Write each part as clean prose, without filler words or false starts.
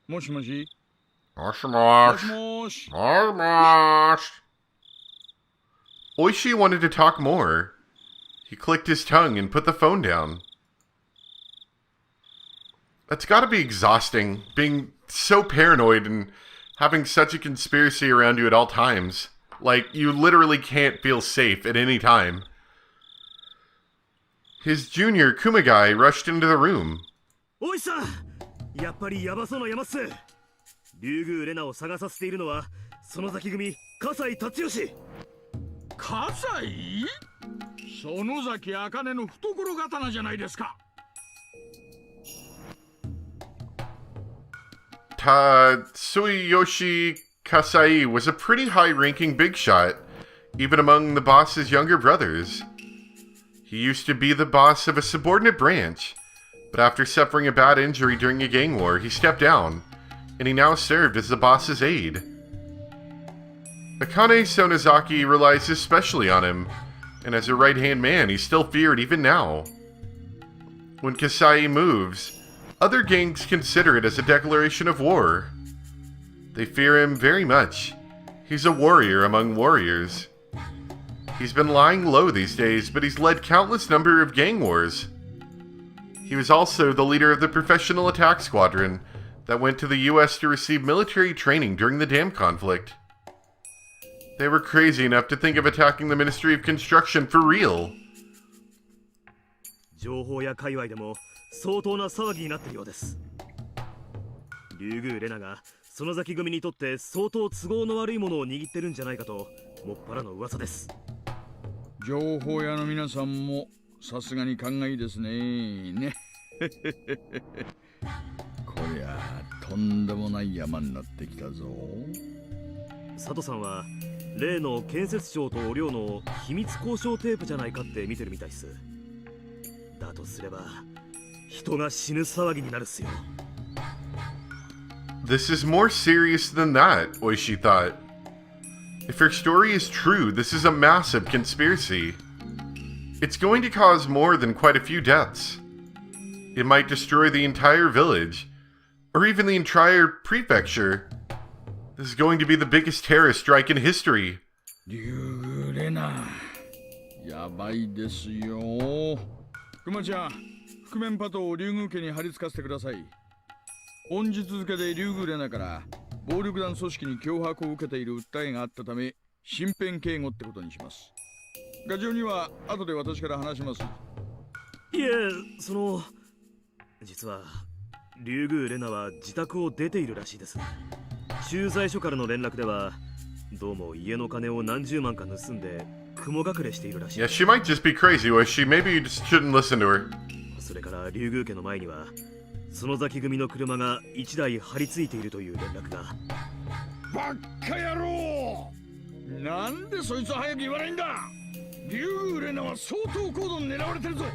もしもし。もしももしし。もし。もしもし. Oishi wanted to talk more. He clicked his tongue and put the phone down. That's gotta be exhausting, being so paranoid and having such a conspiracy around you at all times. Like, you literally can't feel safe at any time. His junior, Kumagai, rushed into the room. おいさん、やっぱりヤバそうな山っす。竜宮レナを探させているのは園崎組葛西達義。葛西？園崎茜の懐刀じゃないですか。Tsuyoshi Kasai was a pretty high-ranking big shot, even among the boss's younger brothers. He used to be the boss of a subordinate branch, but after suffering a bad injury during a gang war, he stepped down, and he now served as the boss's aide. Akane Sonozaki relies especially on him, and as a right-hand man, he's still feared even now. When Kasai moves, other gangs consider it as a declaration of war. They fear him very much. He's a warrior among warriors. He's been lying low these days, but he's led countless number of gang wars. He was also the leader of the professional attack squadron that went to the US to receive military training during the dam conflict. They were crazy enough to think of attacking the Ministry of Construction for real. 情報や界隈でも相当な騒ぎになっているようです。竜宮レナが園崎組にとって相当都合の悪いものを握ってるんじゃないかともっぱらの噂です。情報屋の皆さんもさすがに勘がいいですね。こりゃとんでもない山になってきたぞ。佐藤さんは例の建設省とお寮の秘密交渉テープじゃないかって見てるみたいっす。だとすれば人が死ぬ騒ぎになるっすよ。This is more serious than that, Oishi thought. If her story is true, this is a massive conspiracy. It's going to cause more than quite a few deaths. It might destroy the entire village, or even the entire prefecture. This is going to be the biggest terrorist strike in history. 竜宮レナ、やばいですよ。くまちゃん、覆面パトを竜宮家に貼り付かせてください。本日付で竜宮レナから暴力団組織に脅迫を受けている訴えがあったため身辺警護ってことにします。ガジオには後で私から話します。いえ、実は竜宮レナは自宅を出ているらしいです。駐在所からの連絡ではどうも家の金を何十万か盗んで雲隠れしているらしい。 Yeah, she might just be crazy, was she? Maybe you just shouldn't listen to her. それから竜宮家の前には園崎組の車が1台張り付いているという連絡が。バッカ野郎、なんでそいつは早く言わないんだ。竜宮レナは相当高度に狙われてるぞ。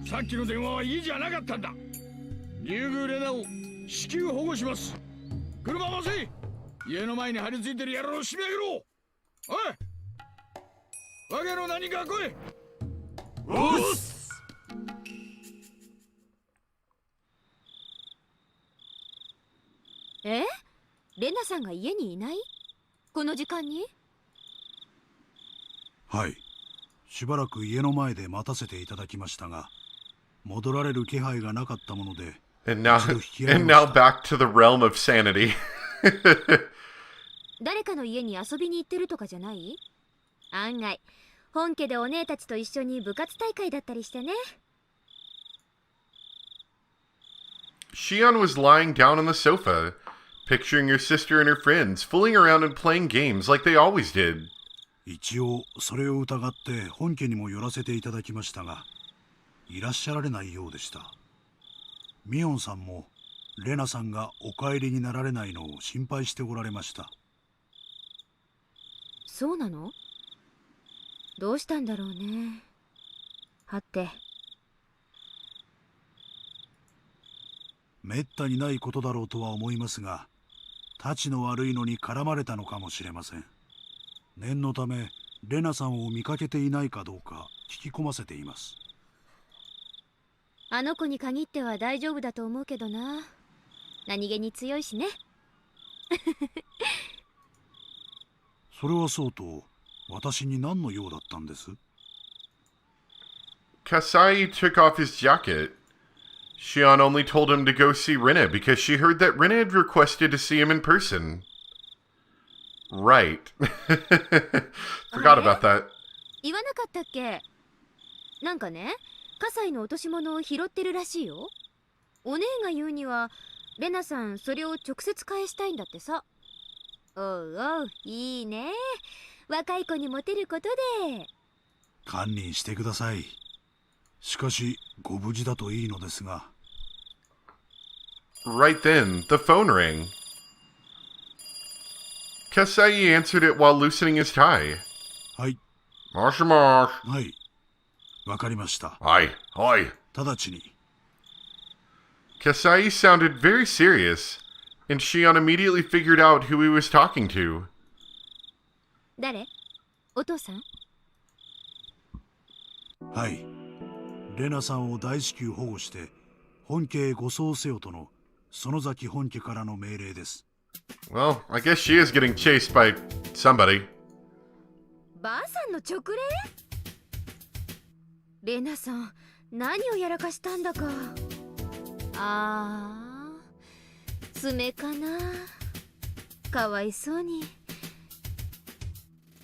さっきの電話は家じゃなかったんだ。竜宮レナを至急保護します。車回せ。家の前に張り付いてる野郎を締め上げろ。おい、わけの何か来い。おっす。レナさんが家にいない？この時間に？はい。しばらく家の前で待たせていただきましたが、戻られる気配がなかったもので、And now back to the realm of sanity. 誰かの家に遊びに行ってるとかじゃない？案外、本家でお姉たちと一緒に部活大会だったりしてね。Shion was lying down on the sofa, picturing her sister and her friends fooling around and playing games like they always did. 一応それを疑って本家にも寄らせていただきましたが、いらっしゃられないようでした。ミオンさんもレナさんがお帰りになられないのを心配しておられました。そうなの？どうしたんだろうね。はって。めったにないことだろうとは思いますが、たちの悪いのに絡まれたのかもしれません。念のためレナさんを見かけていないかどうか聞き込ませています。あの子に限っては大丈夫だと思うけどな。何気に強いしね。それはそうと、私に何の用だったんです？ Kasai took off his jacket. Shion only told him to go see Rina because she heard that Rina had requested to see him in person. Right. Forgot about that. 言わなかったっけ？なんかね、葛西の落とし物を拾ってるらしいよ。お姉が言うには、レナさんそれを直接返したいんだってさ。おうおう、いいね。若い子にモテることで。堪忍してください。しかし、ご無事だといいのですが。Right then, the phone rang. Kasai answered it while loosening his tie. はい。もしもし。はい。わかりました。はい、はい。直ちに。Kasai sounded very serious, and Shion immediately figured out who he was talking to. 誰？お父さん？はい。レナさんを大至急保護して本家へ護送せよとの園崎本家からの命令です。Well, I guess she is getting chased by somebody. ばあさんの直令？レナさん、何をやらかしたんだか。あー、爪かな。かわいそうに。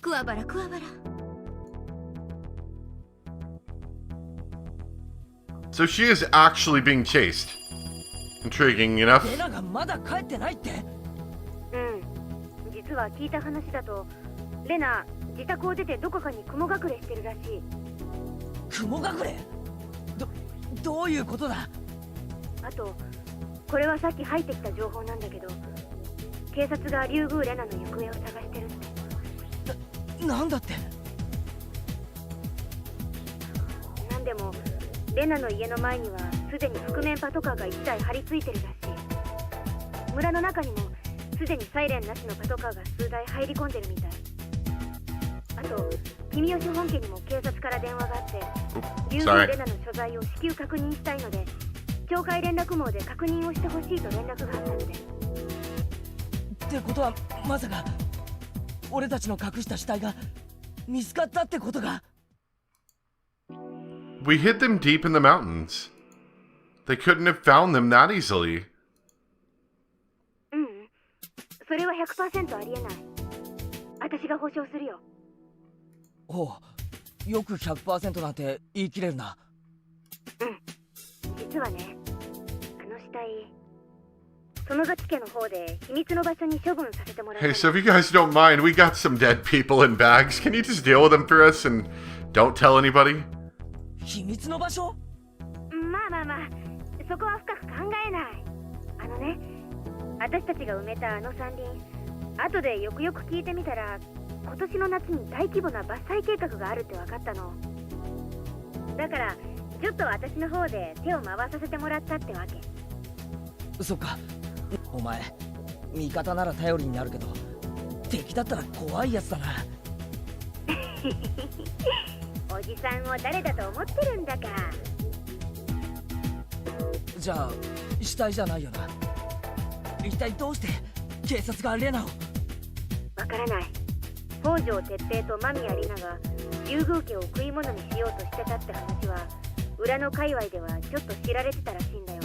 くわばらくわばら。So she is actually being chased. Intriguing enough. レナがまだ帰ってないって？うん。実は聞いた話だと、レナ、自宅を出てどこかに雲隠れしてるらしい。雲隠れ？どういうことだ？あと、これはさっき入ってきた情報なんだけど、警察がリュウグウレナの行方を探してるって。なんだって？なんでも、レナの家の前にはすでに覆面パトカーが1台張り付いてるらしい。村の中にもすでにサイレンなしのパトカーが数台入り込んでるみたい。あと、君吉本家にも警察から電話があって、リュウグウレナの所在を至急確認したいので、懲戒連絡網で確認をしてほしいと連絡があったので。ってことはまさか俺たちの隠した死体が見つかったってことかWe hid them deep in the mountains. They couldn't have found them that easily. うん、それは 100% ありえない。私が保証するよ。おう、よく 100% なんて言い切れるな。うん、実はね、あの死体、園崎家の方で秘密の場所に処分させてもらった Hey, so if you guys don't mind, we got some dead people in bags. Can you just deal with them for us and don't tell anybody? 秘密の場所？まあまあまあ、そこは深く考えない。あのね、私たちが埋めたあの山林、後でよくよく聞いてみたら、今年の夏に大規模な伐採計画があるって分かったの。だからちょっと私の方で手を回させてもらったってわけ。そっか。お前味方なら頼りになるけど敵だったら怖いやつだな。おじさんを誰だと思ってるんだか。じゃあ死体じゃないよな。一体どうして警察がレナを？わからない。北条哲平と間宮里奈が竜宮家を食い物にしようとしてたって話は裏の界隈ではちょっと知られてたらしいんだよ。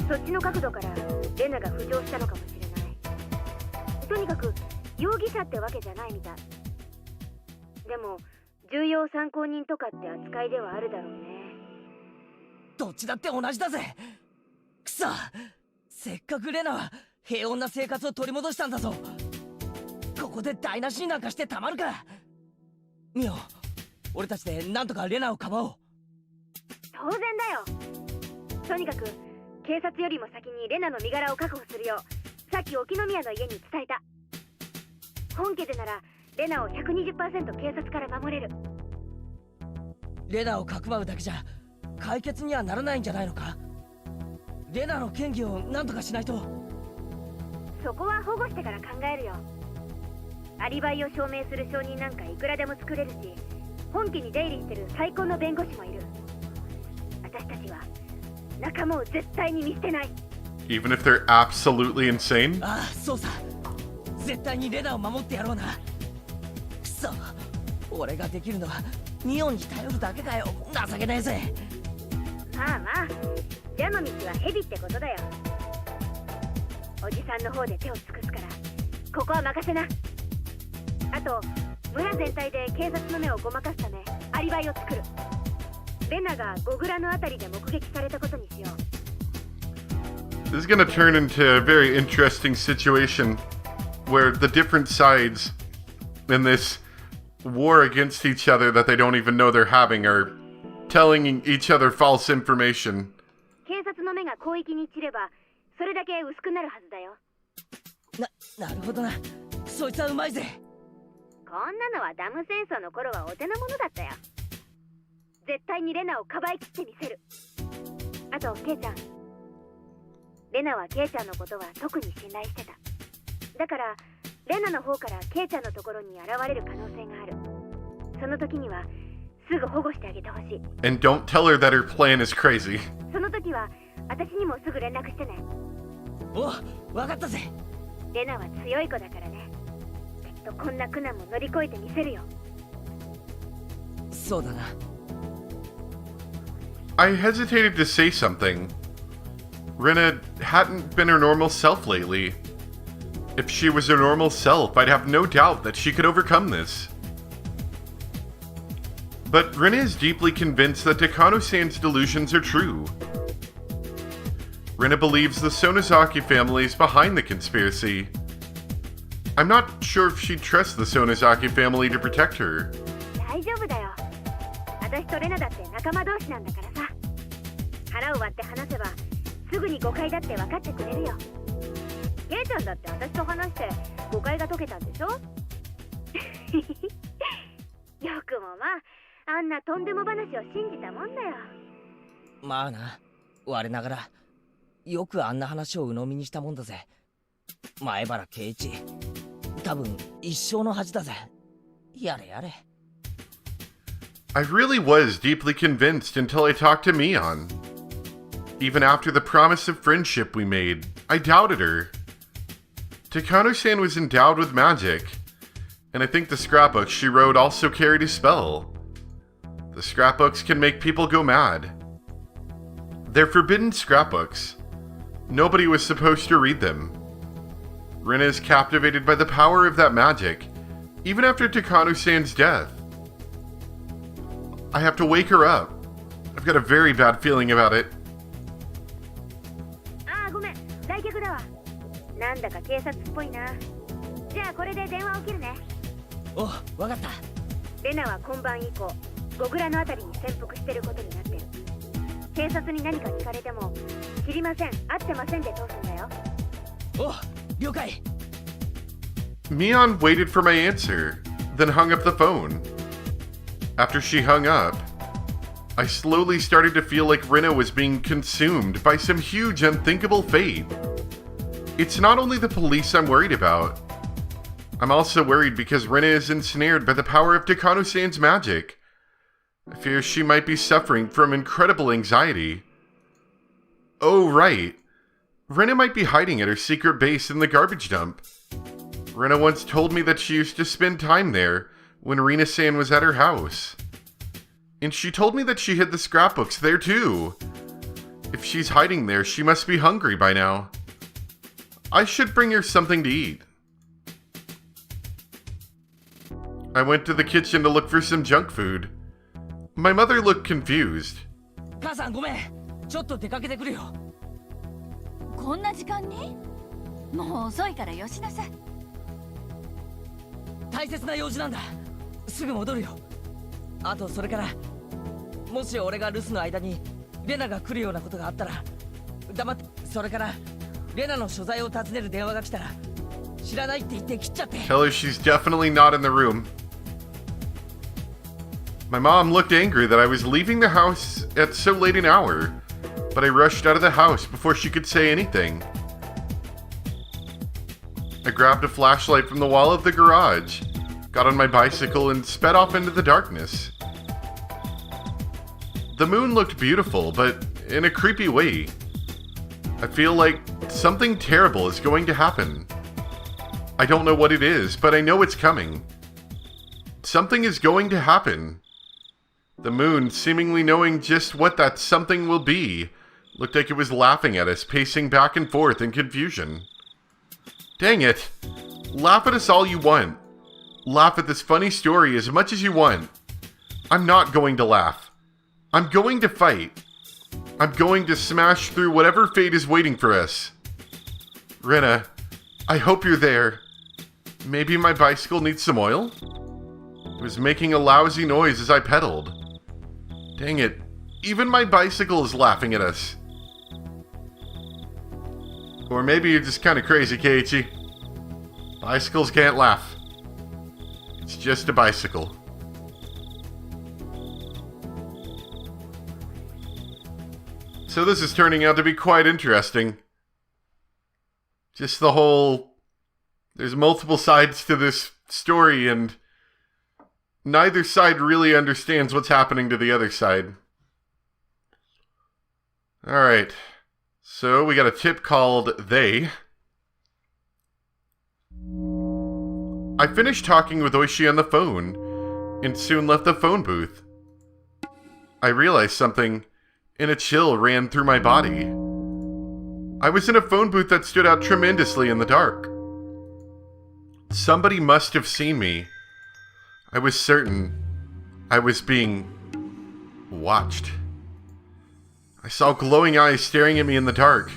そっちの角度からレナが浮上したのかもしれない。とにかく容疑者ってわけじゃないみたい。でも重要参考人とかって扱いではあるだろうね。どっちだって同じだぜ。くそ、せっかくレナは平穏な生活を取り戻したんだぞ。ここで台無しになんかしてたまるか。ミオ、俺たちでなんとかレナをかばおう。当然だよ。とにかく警察よりも先にレナの身柄を確保するようさっき沖宮の家に伝えた。本家でならレナを 120% 警察から守れる。レナをかくまうだけじゃ解決にはならないんじゃないのか。レナの嫌疑を何とかしないと。そこは保護してから考えるよ。アリバイを証明する証人なんかいくらでも作れるし、本家に出入りしてる最高の弁護士もいる。私たちは仲間を絶対に見捨てない。Even if they're absolutely insane? ああ、そうさ。絶対にレナを守ってやろうな。くそ、俺ができるのはミオンに頼るだけかよ。情けねえぜ。まあまあ、蛇の道は蛇ってことだよ。おじさんの方で手を尽くすから、ここは任せな。あと、村全体で警察の目をごまかすためアリバイを作る。レナがゴグラのあたりで目撃されたことにしよう。This is gonna turn into a very interesting situation where the different sides in this war against each other that they don't even know they're having are telling each other false information. 警察の目が広域に散れば、それだけ薄くなるはずだよ。なるほどな。そいつはうまいぜ。こんなのはダム戦争の頃はお手の物だったよ。絶対にレナをかばいきってみせる。あと、ケイちゃん。レナはケイちゃんのことは特に信頼してた。だから、レナの方からケイちゃんのところに現れる可能性がある。その時には、すぐ保護してあげてほしい。And don't tell her that her plan is crazy. その時は、私にもすぐ連絡してね。お、わかったぜ。レナは強い子だからね。きっとこんな苦難も乗り越えてみせるよ。そうだな。I hesitated to say something. Rena hadn't been her normal self lately. If she was her normal self, I'd have no doubt that she could overcome this. But Rena is deeply convinced that Takano-san's delusions are true. Rena believes the Sonozaki family is behind the conspiracy. I'm not sure if she'd trust the Sonozaki family to protect her. 大丈夫だよ。私とレナだって仲間同士なんだからさ。腹を割って話せばすぐに誤解だって分かってくれるよ。ケイちゃんだって私と話して誤解が解けたんでしょよくもまあ、あんなとんでも話を信じたもんだよ。まあな、我ながらよくあんな話を鵜呑みにしたもんだぜ。前原圭一、多分一生の恥だぜ。やれやれ。I really was deeply convinced until I talked to Mion. Even after the promise of friendship we made, I doubted her. Takano-san was endowed with magic, and I think the scrapbooks she wrote also carried a spell. The scrapbooks can make people go mad. They're forbidden scrapbooks. Nobody was supposed to read them. Rena is captivated by the power of that magic, even after Takano-san's death. I have to wake her up. I've got a very bad feeling about it. ああ、ごめん、来客だわ。なんだか警察っぽいな。じゃあこれで電話を切るね。お、わかった。レナは今晩以降、ゴグラのあたりに潜伏してることになってる。警察に何か聞かれても、知りません、会ってませんで通すんだよ。お、了解。Mion waited for my answer, then hung up the phone. After she hung up, I slowly started to feel like Rena was being consumed by some huge unthinkable fate. It's not only the police I'm worried about. I'm also worried because Rena is ensnared by the power of Takano-san's magic. I fear she might be suffering from incredible anxiety. Oh, right. Rena might be hiding at her secret base in the garbage dump. Rena once told me that she used to spend time there when Rina-san was at her house. And she told me that she hid the scrapbooks there too. If she's hiding there, she must be hungry by now. I should bring her something to eat. I went to the kitchen to look for some junk food. My mother looked confused. 母さんごめん。ちょっと出かけてくるよ。こんな時間に？もう遅いからよしなさい。大切な用事なんだ。すぐ戻るよ。あとそれから、もし俺が留守の間にレナが来るようなことがあったら黙って。それからレナの所在を尋ねる電話が来たら知らないって言って切っちゃって。 Tell her she's definitely not in the room. My mom looked angry that I was leaving the house at so late an hour, but I rushed out of the house before she could say anything. I grabbed a flashlight from the wall of the garage, got on my bicycle, and sped off into the darkness. The moon looked beautiful, but in a creepy way. I feel like something terrible is going to happen. I don't know what it is, but I know it's coming. Something is going to happen. The moon, seemingly knowing just what that something will be, looked like it was laughing at us, pacing back and forth in confusion. Dang it. Laugh at us all you want. Laugh at this funny story as much as you want. I'm not going to laugh. I'm going to fight. I'm going to smash through whatever fate is waiting for us. Rena, I hope you're there. Maybe my bicycle needs some oil? It was making a lousy noise as I pedaled. Dang it, even my bicycle is laughing at us. Or maybe you're just kind of crazy, Keiichi. Bicycles can't laugh. It's just a bicycle. So this is turning out to be quite interesting. Just the whole... There's multiple sides to this story, and neither side really understands what's happening to the other side. Alright. So we got a tip called They. I finished talking with Oishi on the phone, and soon left the phone booth. I realized something, and a chill ran through my body. I was in a phone booth that stood out tremendously in the dark. Somebody must have seen me. I was certain I was being watched. I saw glowing eyes staring at me in the dark.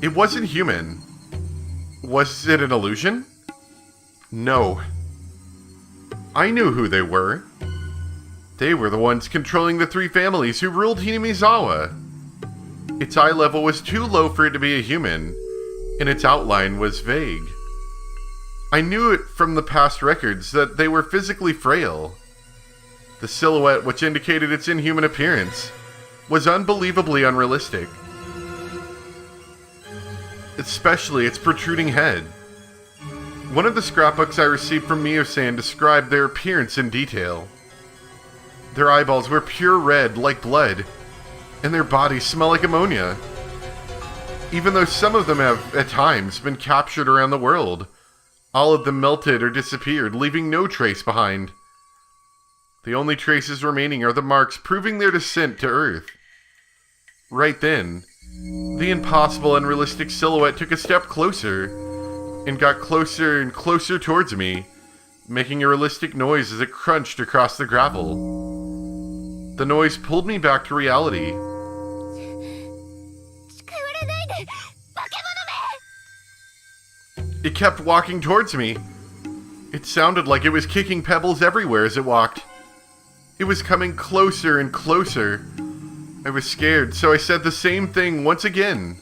It wasn't human. Was it an illusion? No. I knew who they were. They were the ones controlling the three families who ruled Hinamizawa. Its eye level was too low for it to be a human, and its outline was vague. I knew it from the past records that they were physically frail. The silhouette, which indicated its inhuman appearance, was unbelievably unrealistic. Especially its protruding head. One of the scrapbooks I received from Mio-san described their appearance in detail. Their eyeballs were pure red like blood, and their bodies smell like ammonia. Even though some of them have, at times, been captured around the world, all of them melted or disappeared, leaving no trace behind. The only traces remaining are the marks proving their descent to Earth. Right then, the impossible, unrealistic silhouette took a step closer, and got closer and closer towards me, making a realistic noise as it crunched across the gravel. The noise pulled me back to reality. It kept walking towards me. It sounded like it was kicking pebbles everywhere as it walked. It was coming closer and closer. I was scared, so I said the same thing once again.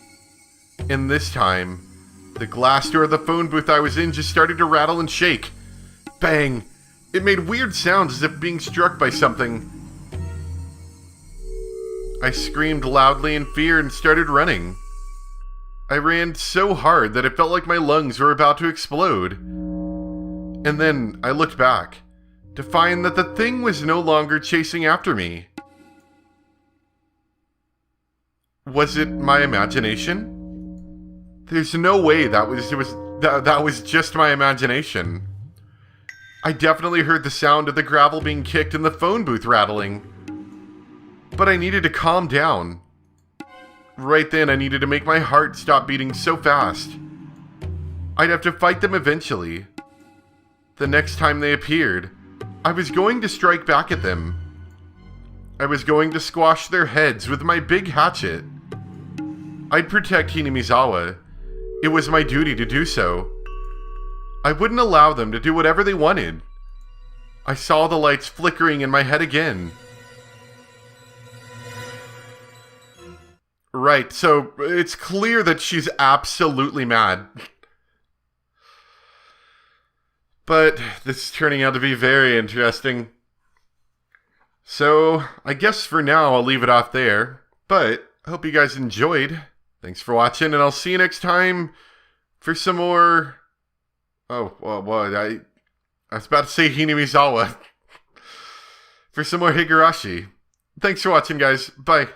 And this time, the glass door of the phone booth I was in just started to rattle and shake. Bang! It made weird sounds as if being struck by something. I screamed loudly in fear and started running. I ran so hard that it felt like my lungs were about to explode. And then I looked back to find that the thing was no longer chasing after me. Was it my imagination? There's no way that was just my imagination. I definitely heard the sound of the gravel being kicked and the phone booth rattling. But I needed to calm down. Right then, I needed to make my heart stop beating so fast. I'd have to fight them eventually. The next time they appeared, I was going to strike back at them. I was going to squash their heads with my big hatchet. I'd protect Hinamizawa. It was my duty to do so. I wouldn't allow them to do whatever they wanted. I saw the lights flickering in my head again. Right, so it's clear that she's absolutely mad. But this is turning out to be very interesting. So, I guess for now I'll leave it off there. But, I hope you guys enjoyed. Thanks for watching, and I'll see you next time for some more... Oh, what? I was about to say Hinamizawa. For some more Higurashi. Thanks for watching, guys. Bye.